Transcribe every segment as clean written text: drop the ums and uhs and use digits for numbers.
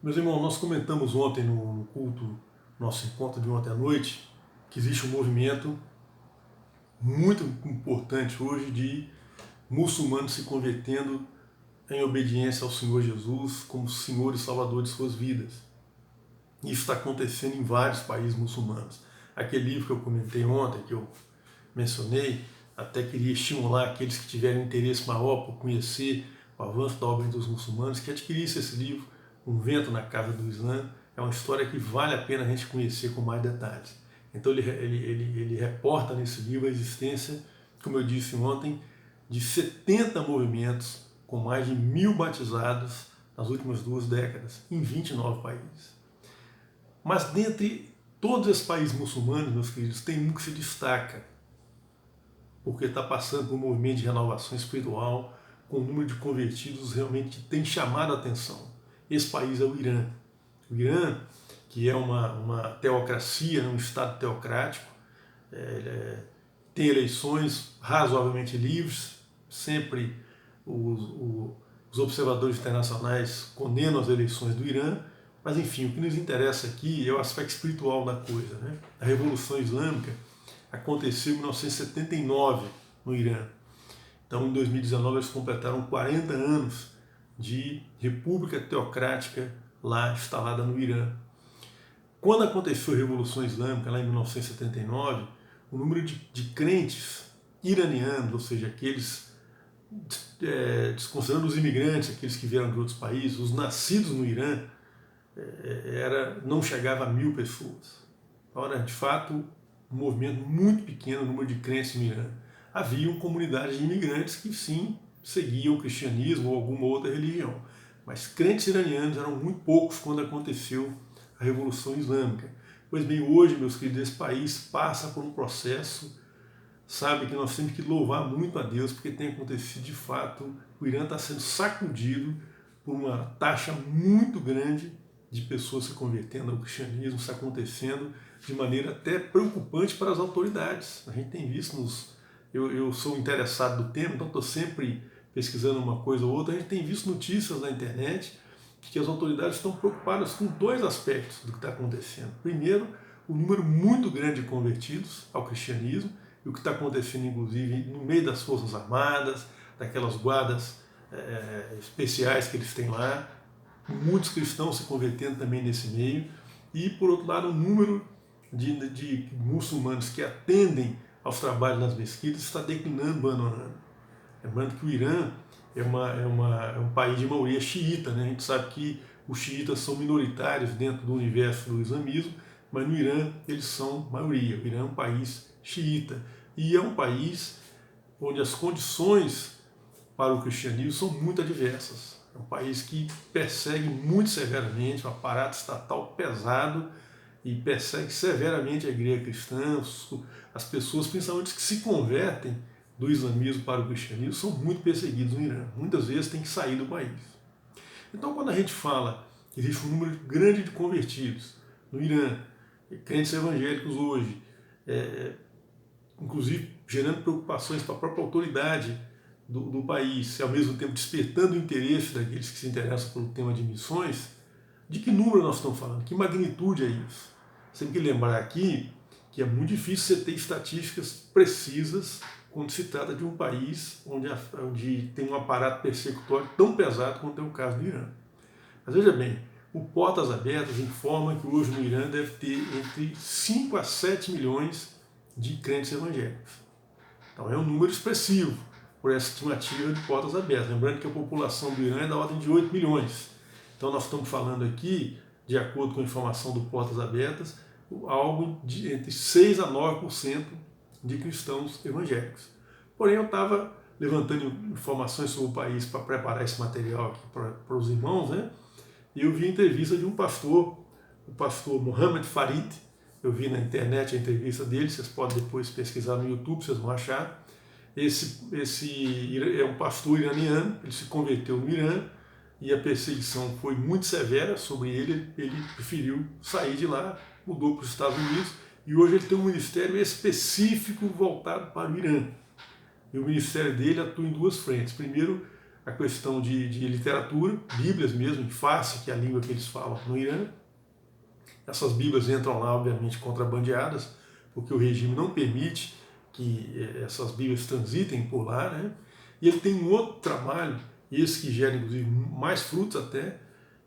Meus irmãos, nós comentamos ontem no culto, nosso encontro de ontem à noite, que existe um movimento muito importante hoje de muçulmanos se convertendo em obediência ao Senhor Jesus como Senhor e Salvador de suas vidas. Isso está acontecendo em vários países muçulmanos. Aquele livro que eu comentei ontem, que eu mencionei, até queria estimular aqueles que tiverem interesse maior por conhecer o avanço da obra dos muçulmanos, que adquirisse esse livro, Um Vento na Casa do Islã. É uma história que vale a pena a gente conhecer com mais detalhes. Então ele reporta nesse livro a existência, como eu disse ontem, de 70 movimentos com mais de 1.000 batizados nas últimas 2 décadas, em 29 países. Mas dentre todos esses países muçulmanos, meus queridos, tem um que se destaca, porque está passando por um movimento de renovação espiritual, com um número de convertidos realmente que tem chamado a atenção. Esse país é o Irã. O Irã, que é uma teocracia, um Estado teocrático, tem eleições razoavelmente livres, sempre os observadores internacionais condenam as eleições do Irã, mas enfim, o que nos interessa aqui é o aspecto espiritual da coisa, né? A Revolução Islâmica aconteceu em 1979 no Irã. Então, em 2019, eles completaram 40 anos de república teocrática lá instalada no Irã. Quando aconteceu a Revolução Islâmica, lá em 1979, o número de crentes iranianos, ou seja, aqueles, desconsiderando os imigrantes, aqueles que vieram de outros países, os nascidos no Irã, não chegava a 1.000 pessoas. Ora, de fato, um movimento muito pequeno, o número de crentes no Irã. Haviam comunidades de imigrantes que sim seguiam o cristianismo ou alguma outra religião, mas crentes iranianos eram muito poucos quando aconteceu a Revolução Islâmica. Pois bem, hoje, meus queridos, esse país passa por um processo, sabe, que nós temos que louvar muito a Deus, porque tem acontecido de fato, o Irã está sendo sacudido por uma taxa muito grande de pessoas se convertendo ao cristianismo, está acontecendo de maneira até preocupante para as autoridades. A gente tem visto eu sou interessado no tema, então estou sempre pesquisando uma coisa ou outra, a gente tem visto notícias na internet de que as autoridades estão preocupadas com 2 aspectos do que está acontecendo. Primeiro, o número muito grande de convertidos ao cristianismo, e o que está acontecendo, inclusive, no meio das Forças Armadas, daquelas guardas especiais que eles têm lá, muitos cristãos se convertendo também nesse meio, e, por outro lado, o número de muçulmanos que atendem aos trabalhos nas mesquitas está declinando ano a ano. Lembrando que o Irã é um país de maioria xiita, né? A gente sabe que os xiitas são minoritários dentro do universo do islamismo, mas no Irã eles são maioria. O Irã é um país xiita e é um país onde as condições para o cristianismo são muito adversas. É um país que persegue muito severamente, um aparato estatal pesado, e persegue severamente a igreja cristã, as pessoas, principalmente as que se convertem do islamismo para o cristianismo, são muito perseguidos no Irã. Muitas vezes têm que sair do país. Então, quando a gente fala que existe um número grande de convertidos no Irã, crentes evangélicos hoje, inclusive gerando preocupações para a própria autoridade do país, e ao mesmo tempo despertando o interesse daqueles que se interessam pelo tema de missões, de que número nós estamos falando? Que magnitude é isso? Você tem que lembrar aqui que é muito difícil você ter estatísticas precisas quando se trata de um país onde tem um aparato persecutório tão pesado quanto é o caso do Irã. Mas veja bem, o Portas Abertas informa que hoje no Irã deve ter entre 5 a 7 milhões de crentes evangélicos. Então é um número expressivo por essa estimativa de Portas Abertas. Lembrando que a população do Irã é da ordem de 8 milhões. Então nós estamos falando aqui, de acordo com a informação do Portas Abertas, algo de entre 6 a 9% de cristãos evangélicos. Porém, eu estava levantando informações sobre o país para preparar esse material aqui para os irmãos, né? E eu vi a entrevista de um pastor, o pastor Mohammed Farid. Eu vi na internet a entrevista dele, vocês podem depois pesquisar no YouTube, vocês vão achar. Esse é um pastor iraniano, ele se converteu no Irã, e a perseguição foi muito severa sobre ele, ele preferiu sair de lá, mudou para os Estados Unidos, e hoje ele tem um ministério específico voltado para o Irã. E o ministério dele atua em 2 frentes. Primeiro, a questão de literatura, bíblias mesmo, em farsi, que é a língua que eles falam no Irã. Essas bíblias entram lá, obviamente, contrabandeadas, porque o regime não permite que essas bíblias transitem por lá, né? E ele tem um outro trabalho, esse que gera, inclusive, mais frutos até,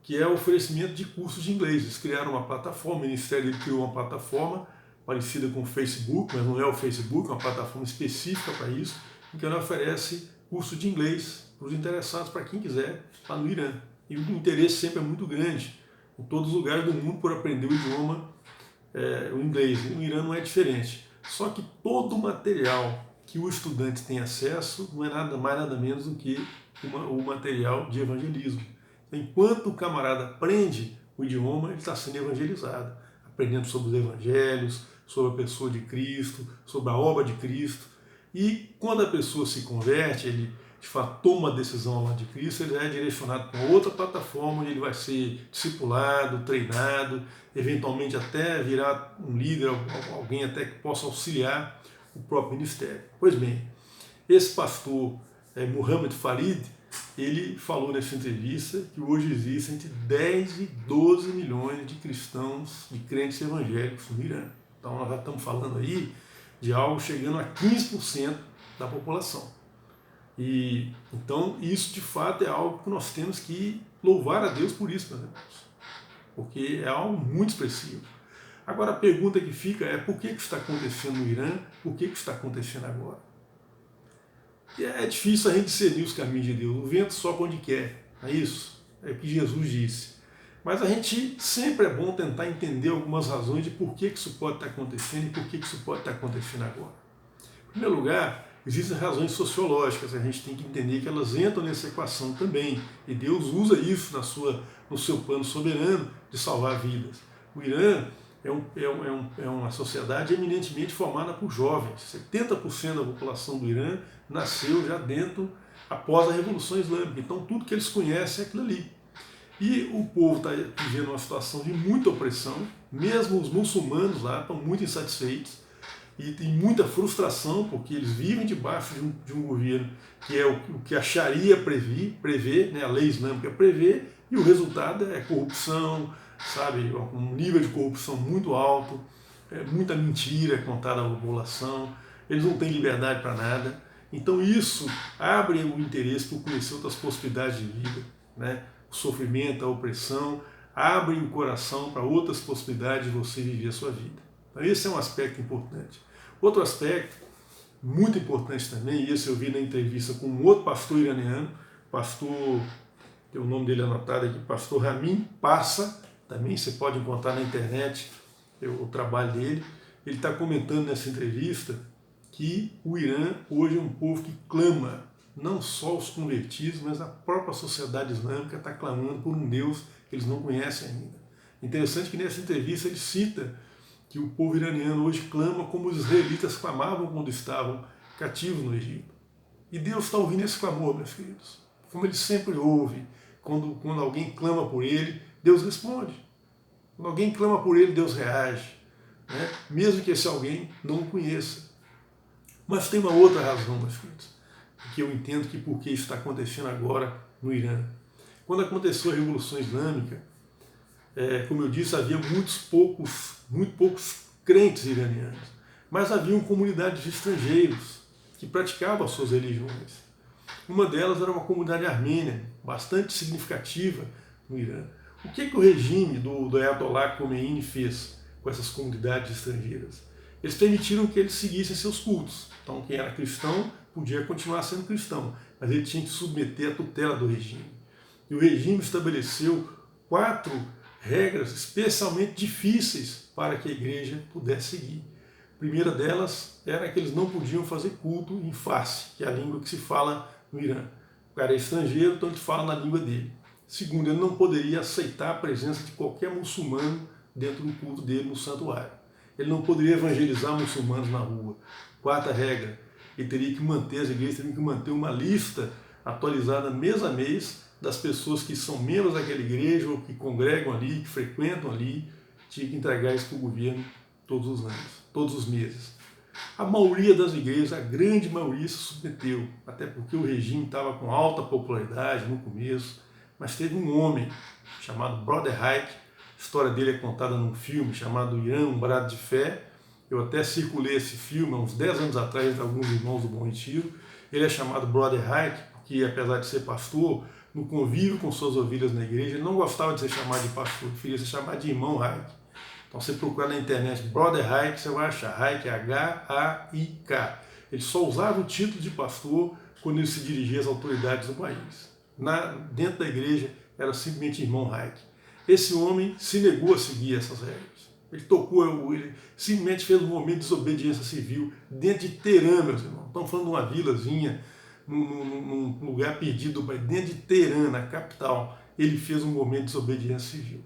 que é o oferecimento de cursos de inglês. Eles criaram uma plataforma, o Ministério dele criou uma plataforma parecida com o Facebook, mas não é o Facebook, é uma plataforma específica para isso, em que ele oferece curso de inglês para os interessados, para quem quiser, lá no Irã. E o interesse sempre é muito grande, em todos os lugares do mundo, por aprender o idioma, o inglês. E no Irã não é diferente. Só que todo o material que o estudante tem acesso não é nada mais nada menos do que o material de evangelismo. Enquanto o camarada aprende o idioma, ele está sendo evangelizado, aprendendo sobre os evangelhos, sobre a pessoa de Cristo, sobre a obra de Cristo. E quando a pessoa se converte, ele de fato toma a decisão ao lado de Cristo, ele é direcionado para outra plataforma, onde ele vai ser discipulado, treinado, eventualmente até virar um líder, alguém até que possa auxiliar o próprio ministério. Pois bem, esse pastor Muhammad Farid, ele falou nessa entrevista que hoje existem entre 10 e 12 milhões de cristãos, de crentes evangélicos no Irã. Então nós já estamos falando aí de algo chegando a 15% da população. E então isso de fato é algo que nós temos que louvar a Deus por isso, meus irmãos, porque é algo muito expressivo. Agora a pergunta que fica é: por que isso está acontecendo no Irã? Por que isso está acontecendo agora? E é difícil a gente discernir os caminhos de Deus. O vento sopra onde quer, não é isso? É o que Jesus disse. Mas a gente sempre é bom tentar entender algumas razões de por que isso pode estar acontecendo e por que isso pode estar acontecendo agora. Em primeiro lugar, existem razões sociológicas, a gente tem que entender que elas entram nessa equação também. E Deus usa isso no seu plano soberano de salvar vidas. O Irã é uma sociedade eminentemente formada por jovens. 70% da população do Irã nasceu já após a Revolução Islâmica. Então tudo que eles conhecem é aquilo ali. E o povo está vivendo uma situação de muita opressão, mesmo os muçulmanos lá estão muito insatisfeitos e tem muita frustração, porque eles vivem debaixo de um governo que é o que a Sharia prevê, né, a lei islâmica prevê, e o resultado é corrupção, sabe, um nível de corrupção muito alto, muita mentira contada à população, eles não têm liberdade para nada. Então isso abre o interesse por conhecer outras possibilidades de vida, né? O sofrimento, a opressão, abrem o coração para outras possibilidades de você viver a sua vida. Então esse é um aspecto importante. Outro aspecto muito importante também, e esse eu vi na entrevista com um outro pastor iraniano, tem o nome dele anotado aqui, pastor Ramin Parsa, também você pode encontrar na internet o trabalho dele. Ele está comentando nessa entrevista que o Irã hoje é um povo que clama, não só os convertidos, mas a própria sociedade islâmica está clamando por um Deus que eles não conhecem ainda. Interessante que nessa entrevista ele cita que o povo iraniano hoje clama como os israelitas clamavam quando estavam cativos no Egito. E Deus está ouvindo esse clamor, meus queridos. Como ele sempre ouve, quando alguém clama por ele, Deus responde. Quando alguém clama por ele, Deus reage, né? Mesmo que esse alguém não o conheça. Mas tem uma outra razão, meus queridos, que eu entendo que por que isso está acontecendo agora no Irã. Quando aconteceu a Revolução Islâmica, como eu disse, havia muito poucos crentes iranianos, mas haviam comunidades de estrangeiros que praticavam as suas religiões. Uma delas era uma comunidade armênia, bastante significativa no Irã. O que o regime do Ayatollah Khomeini fez com essas comunidades estrangeiras? Eles permitiram que eles seguissem seus cultos. Então quem era cristão podia continuar sendo cristão, mas ele tinha que submeter à tutela do regime. E o regime estabeleceu 4 regras especialmente difíceis para que a igreja pudesse seguir. A primeira delas era que eles não podiam fazer culto em farsi, que é a língua que se fala no Irã. O cara é estrangeiro, então ele fala na língua dele. Segundo, ele não poderia aceitar a presença de qualquer muçulmano dentro do culto dele no santuário. Ele não poderia evangelizar muçulmanos na rua. Quarta regra, ele teria que manter, as igrejas teriam que manter uma lista atualizada mês a mês das pessoas que são membros daquela igreja ou que congregam ali, que frequentam ali, tinha que entregar isso para o governo todos os anos, todos os meses. A maioria das igrejas, a grande maioria, se submeteu, até porque o regime estava com alta popularidade no começo, mas teve um homem chamado Brother Reich, a história dele é contada num filme chamado Irã, um Brado de Fé. Eu até circulei esse filme há uns 10 anos atrás entre alguns irmãos do Bom Retiro. Ele é chamado Brother Reich, porque apesar de ser pastor, no convívio com suas ovelhas na igreja, ele não gostava de ser chamado de pastor, preferia ser chamado de irmão Reich. Então você procurar na internet Brother Reich, você vai achar. Reich é H-A-I-K. Ele só usava o título de pastor quando ele se dirigia às autoridades do país. Dentro da igreja era simplesmente irmão Reich. Esse homem se negou a seguir essas regras. Ele simplesmente fez um momento de desobediência civil dentro de Teherã, meus irmãos. Estamos falando de uma vilazinha, num lugar perdido do país, dentro de Teherã, na capital. Ele fez um momento de desobediência civil.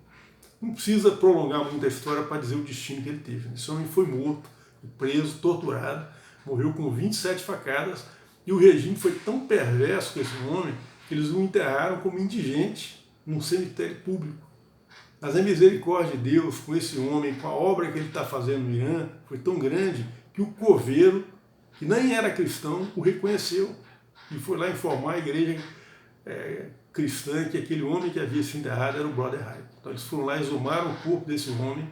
Não precisa prolongar muito a história para dizer o destino que ele teve. Esse homem foi morto, preso, torturado, morreu com 27 facadas, e o regime foi tão perverso com esse homem que eles o enterraram como indigente num cemitério público. Mas a misericórdia de Deus com esse homem, com a obra que ele está fazendo no Irã, foi tão grande que o coveiro, que nem era cristão, o reconheceu e foi lá informar a igreja cristã que aquele homem que havia sido enterrado era o Brother Reich. Então eles foram lá, exumaram o corpo desse homem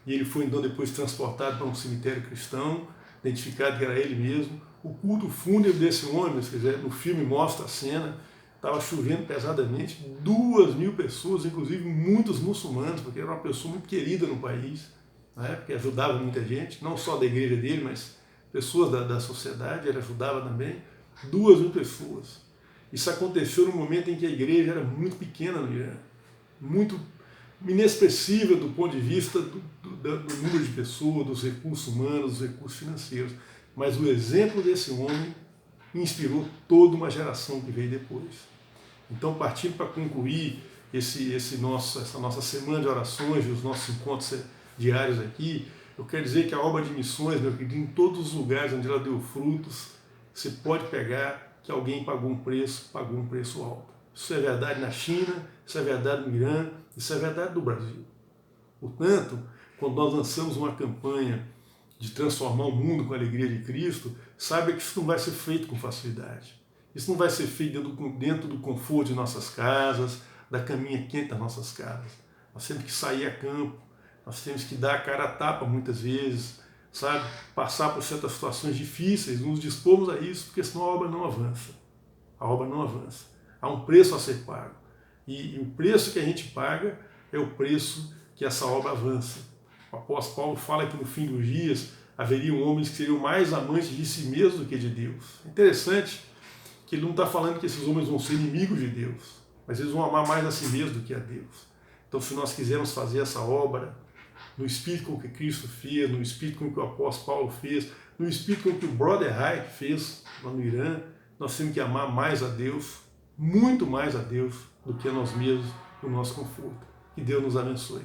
e ele foi então depois transportado para um cemitério cristão, identificado que era ele mesmo. O culto fúnebre desse homem, se quiser, no filme mostra a cena, estava chovendo pesadamente, 2.000 pessoas, inclusive muitos muçulmanos, porque era uma pessoa muito querida no país, né, porque ajudava muita gente, não só da igreja dele, mas pessoas da sociedade, ele ajudava também, 2.000 pessoas. Isso aconteceu no momento em que a igreja era muito pequena no Irã, muito inexpressiva do ponto de vista do número de pessoas, dos recursos humanos, dos recursos financeiros. Mas o exemplo desse homem inspirou toda uma geração que veio depois. Então, partindo para concluir essa nossa semana de orações e os nossos encontros diários aqui, eu quero dizer que a obra de missões, meu querido, em todos os lugares onde ela deu frutos, você pode pegar que alguém pagou um preço alto. Isso é verdade na China, isso é verdade no Irã, isso é verdade no Brasil. Portanto, quando nós lançamos uma campanha de transformar o mundo com a alegria de Cristo, saiba que isso não vai ser feito com facilidade. Isso não vai ser feito dentro do conforto de nossas casas, da caminha quente das nossas casas. Nós temos que sair a campo, nós temos que dar a cara a tapa muitas vezes, sabe? Passar por certas situações difíceis, nos dispomos a isso, porque senão a obra não avança. A obra não avança. Há um preço a ser pago. E o preço que a gente paga é o preço que essa obra avança. O apóstolo Paulo fala que no fim dos dias haveriam homens que seriam mais amantes de si mesmos do que de Deus. É interessante que ele não está falando que esses homens vão ser inimigos de Deus, mas eles vão amar mais a si mesmos do que a Deus. Então, se nós quisermos fazer essa obra no espírito com que Cristo fez, no espírito com que o apóstolo Paulo fez, no espírito com que o Brother Reich fez lá no Irã, nós temos que amar mais a Deus, muito mais a Deus, do que a nós mesmos, o nosso conforto. Que Deus nos abençoe.